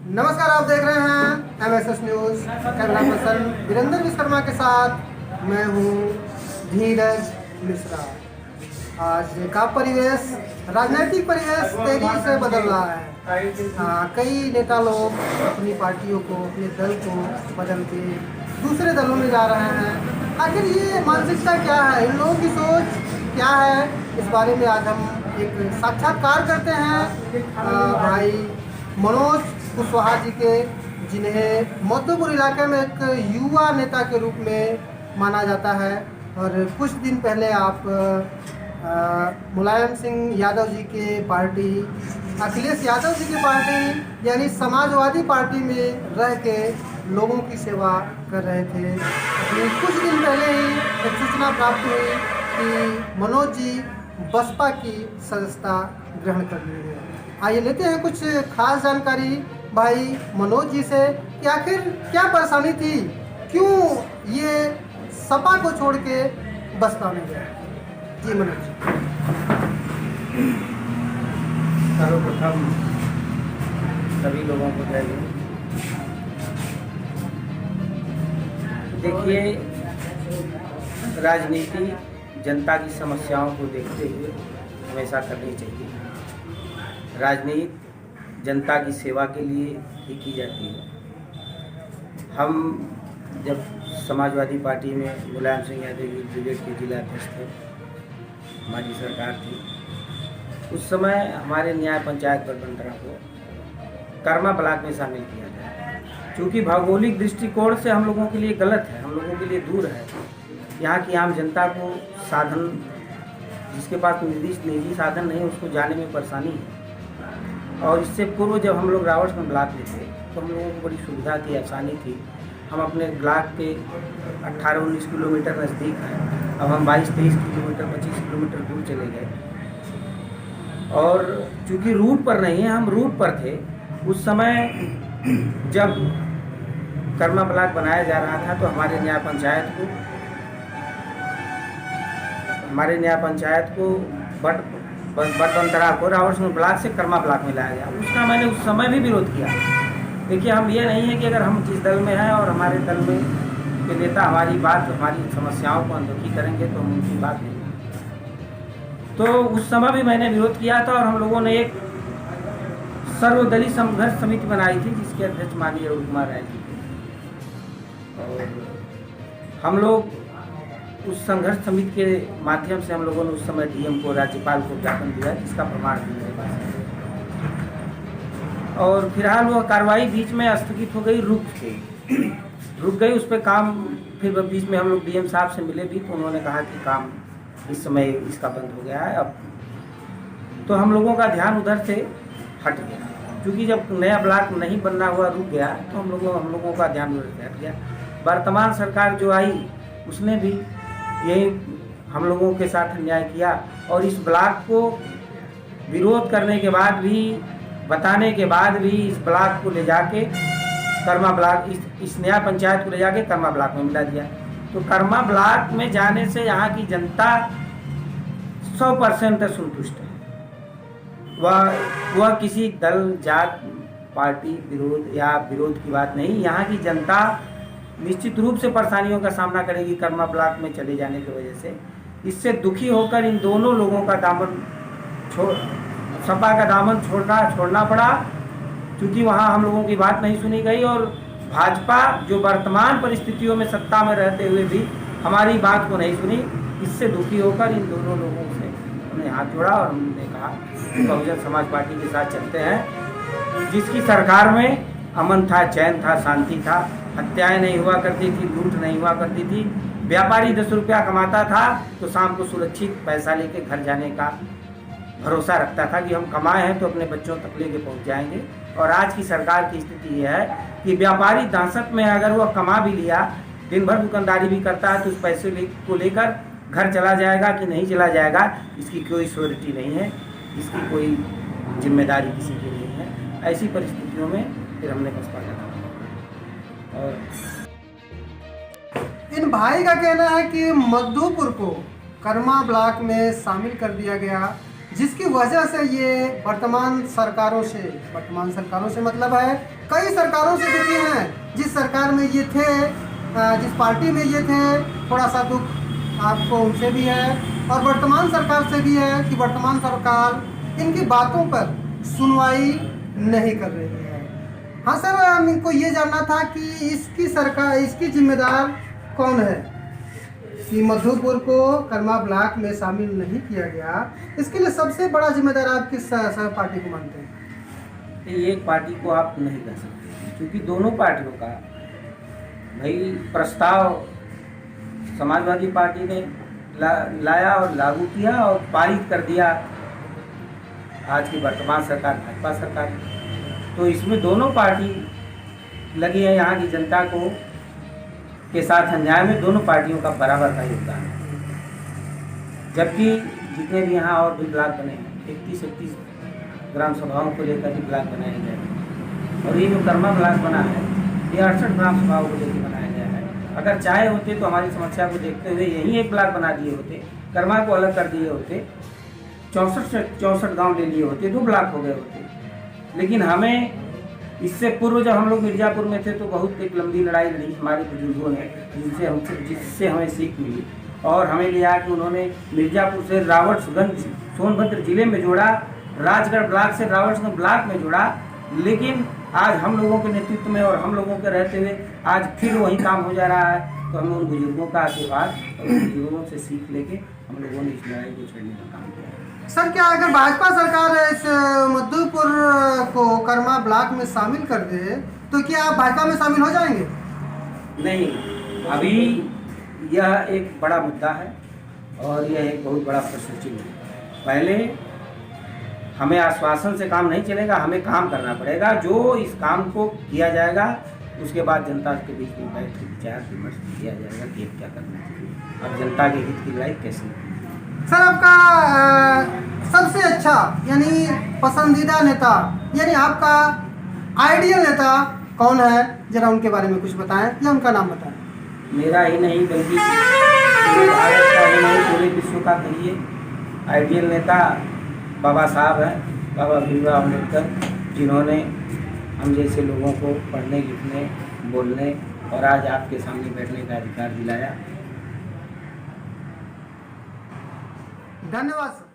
नमस्कार, आप देख रहे हैं MSS news. Camera person Virendra Vishwakarma के साथ मैं हूँ धीरज मिश्रा। आज का परिवेश, राजनीतिक परिवेश तेजी से बदल रहा है। कई नेता लोग अपनी पार्टियों को, अपने दल को बदल के दूसरे दलों में जा रहे हैं। आखिर ये मानसिकता क्या है, इन लोगों की सोच क्या है, इस बारे में आज हम एक साक्षात्कार करते हैं भाई मनोज कुशवाहा जी के, जिन्हें मधुपुर इलाके में एक युवा नेता के रूप में माना जाता है। और कुछ दिन पहले आप मुलायम सिंह यादव जी के पार्टी, अखिलेश यादव जी की पार्टी यानी समाजवादी पार्टी में रह के लोगों की सेवा कर रहे थे। अभी कुछ दिन पहले ही एक सूचना प्राप्त हुई कि मनोज जी बसपा की सदस्यता ग्रहण कर ली है। आइए लेते हैं कुछ खास जानकारी भाई मनोज जी से कि आखिर क्या परेशानी थी, क्यों ये सपा को छोड़ के बसपा में गए। जी मनोज जी। सर्वप्रथम सभी लोगों को जय हिंद। देखिए, राजनीति जनता की समस्याओं को देखते हुए हमेशा करनी चाहिए। राजनीति जनता की सेवा के लिए ही की जाती है। हम जब समाजवादी पार्टी में मुलायम सिंह यादव जी ब्रिगेड के जिला अध्यक्ष थे, हमारी सरकार थी, उस समय हमारे न्याय पंचायत बड़बंतरा को कर्मा ब्लॉक में शामिल किया गया। चूँकि भौगोलिक दृष्टिकोण से हम लोगों के लिए गलत है, हम लोगों के लिए दूर है। यहाँ की आम जनता को साधन, जिसके पास निर्दिष्ट निजी साधन नहीं, उसको जाने में परेशानी है। और इससे पूर्व जब हम लोग रावटगंज ब्लॉक में थे तो हम लोगों को बड़ी सुविधा थी, आसानी थी। हम अपने ब्लॉक के 18-19 किलोमीटर नज़दीक हैं, अब हम 22-23 किलोमीटर 25 किलोमीटर दूर चले गए। और चूँकि रूट पर नहीं है, हम रूट पर थे। उस समय जब कर्मा ब्लॉक बनाया जा रहा था तो हमारे न्याय पंचायत को बड़बंतरा को रावटगंज ब्लॉक से कर्मा ब्लॉक में लाया गया। उसका मैंने उस समय भी विरोध किया। देखिए, हम ये नहीं है कि अगर हम जिस दल में हैं और हमारे दल में के नेता हमारी समस्याओं को अनदेखी करेंगे तो हम उनकी बात नहीं। तो उस समय भी मैंने विरोध किया था और हम लोगों ने एक सर्वदलीय संघर्ष समिति बनाई थी, जिसके अध्यक्ष माननीय अरुण कुमार राय जी थे। और हम लोग उस संघर्ष समिति के माध्यम से हम लोगों ने उस समय डीएम को, राज्यपाल को ज्ञापन दिया, जिसका प्रमाण भी मेरे पास है। और फिलहाल वह कार्रवाई बीच में स्थगित हो गई, रुक गई। उस पर काम फिर बीच में हम लोग डीएम साहब से मिले भी तो उन्होंने कहा कि काम इस समय इसका बंद हो गया है। अब तो हम लोगों का ध्यान उधर से हट गया, क्योंकि जब नया ब्लॉक नहीं बनना हुआ, रुक गया, तो हम लोगों का ध्यान उधर से हट गया। वर्तमान सरकार जो आई उसने भी यही हम लोगों के साथ अन्याय किया और इस ब्लॉक को विरोध करने के बाद भी, बताने के बाद भी, इस ब्लॉक को ले जाके कर्मा ब्लॉक, इस न्याय पंचायत को ले जाके कर्मा ब्लॉक में मिला दिया। तो कर्मा ब्लॉक में जाने से यहाँ की जनता 100% संतुष्ट है। वह किसी दल, जात, पार्टी विरोध की बात नहीं। यहाँ की जनता निश्चित रूप से परेशानियों का सामना करेगी कर्मा ब्लॉक में चले जाने की वजह से। इससे दुखी होकर इन दोनों लोगों का सपा का दामन छोड़ना पड़ा, क्योंकि वहाँ हम लोगों की बात नहीं सुनी गई। और भाजपा जो वर्तमान परिस्थितियों में सत्ता में रहते हुए भी हमारी बात को नहीं सुनी, इससे दुखी होकर इन दोनों लोगों से हमने हाथ जोड़ा और हमने कहा बहुजन समाज पार्टी के साथ चलते हैं, जिसकी सरकार में अमन था, चैन था, शांति था, हत्याएं नहीं हुआ करती थी, लूट नहीं हुआ करती थी। व्यापारी 10 रुपया कमाता था तो शाम को सुरक्षित पैसा लेके घर जाने का भरोसा रखता था कि हम कमाए हैं तो अपने बच्चों तक लेके पहुंच जाएंगे। और आज की सरकार की स्थिति यह है कि व्यापारी दासत में अगर वह कमा भी लिया, दिन भर दुकानदारी भी करता है, तो उस पैसे को लेकर घर चला जाएगा कि नहीं चला जाएगा, इसकी कोई श्योरिटी नहीं है, इसकी कोई जिम्मेदारी किसी की नहीं है। ऐसी परिस्थितियों में फिर हमने बसपा जाना। और इन भाई का कहना है कि मधुपुर को कर्मा ब्लॉक में शामिल कर दिया गया जिसकी वजह से ये वर्तमान सरकारों से मतलब है कई सरकारों से दुखी हैं। जिस सरकार में ये थे, जिस पार्टी में ये थे, थोड़ा सा दुख आपको उनसे भी है और वर्तमान सरकार से भी है कि वर्तमान सरकार इनकी बातों पर सुनवाई नहीं कर रही है। हाँ सर, इनको ये जानना था कि इसकी जिम्मेदार कौन है कि मधुपुर को कर्मा ब्लॉक में शामिल नहीं किया गया। इसके लिए सबसे बड़ा जिम्मेदार आप किस पार्टी को मानते हैं? एक पार्टी को आप नहीं कह सकते, क्योंकि दोनों पार्टियों का भाई प्रस्ताव समाजवादी पार्टी ने लाया और लागू किया और पारित कर दिया आज की वर्तमान सरकार भाजपा सरकार। तो इसमें दोनों पार्टी लगी है यहाँ की जनता को के साथ अन्याय में, दोनों पार्टियों का बराबर का योगदान है। जबकि जितने भी यहाँ और भी ब्लॉक बने हैं, 31 ग्राम सभाओं को लेकर भी ब्लॉक बनाए गए हैं और ये जो कर्मा ब्लॉक बना है ये 68 ग्राम सभाओं को लेकर बनाया गया है। अगर चाहे होते तो हमारी समस्या को देखते हुए यहीं एक ब्लॉक बना दिए होते, कर्मा को अलग कर दिए होते, 64 गाँव ले लिए होते, 2 ब्लॉक हो गए होते। लेकिन हमें इससे पूर्व जब हम लोग मिर्ज़ापुर में थे तो बहुत एक लंबी लड़ाई लड़ी हमारे बुजुर्गों ने, जिससे हमें सीख मिली और हमें लिया कि उन्होंने मिर्ज़ापुर से रावटगंज सोनभद्र जिले में जोड़ा, राजगढ़ ब्लॉक से रावटगंज ब्लॉक में जोड़ा। लेकिन आज हम लोगों के नेतृत्व में और हम लोगों के रहते हुए आज फिर वही काम हो जा रहा है। तो हमें उन बुजुर्गों का आशीर्वाद और उन बुजुर्गों से सीख लेके हम लोगों ने इस लड़ाई को छेड़ने का काम किया। सर, क्या अगर भाजपा सरकार इस मधुपुर को कर्मा ब्लॉक में शामिल कर दे तो क्या आप भाजपा में शामिल हो जाएंगे? नहीं, अभी यह एक बड़ा मुद्दा है और यह एक बहुत बड़ा प्रश्न चिन्ह है। पहले हमें आश्वासन से काम नहीं चलेगा, हमें काम करना पड़ेगा। जो इस काम को किया जाएगा उसके बाद जनता के बीच में बैठ के विचार विमर्श किया जाएगा कि क्या करना चाहिए और जनता के हित की लड़ाई कैसे। सर, आपका सबसे अच्छा यानी पसंदीदा नेता यानी आपका आइडियल नेता कौन है? जरा उनके बारे में कुछ बताएं या उनका नाम बताएं। मेरा ही नहीं बल्कि पूरे भारत का ही नहीं पूरे विश्व का कहिए आइडियल नेता बाबा साहब हैं, बाबा भीमराव अम्बेडकर, जिन्होंने हम जैसे लोगों को पढ़ने लिखने बोलने और आज आपके सामने बैठने का अधिकार दिलाया। धन्यवाद सर।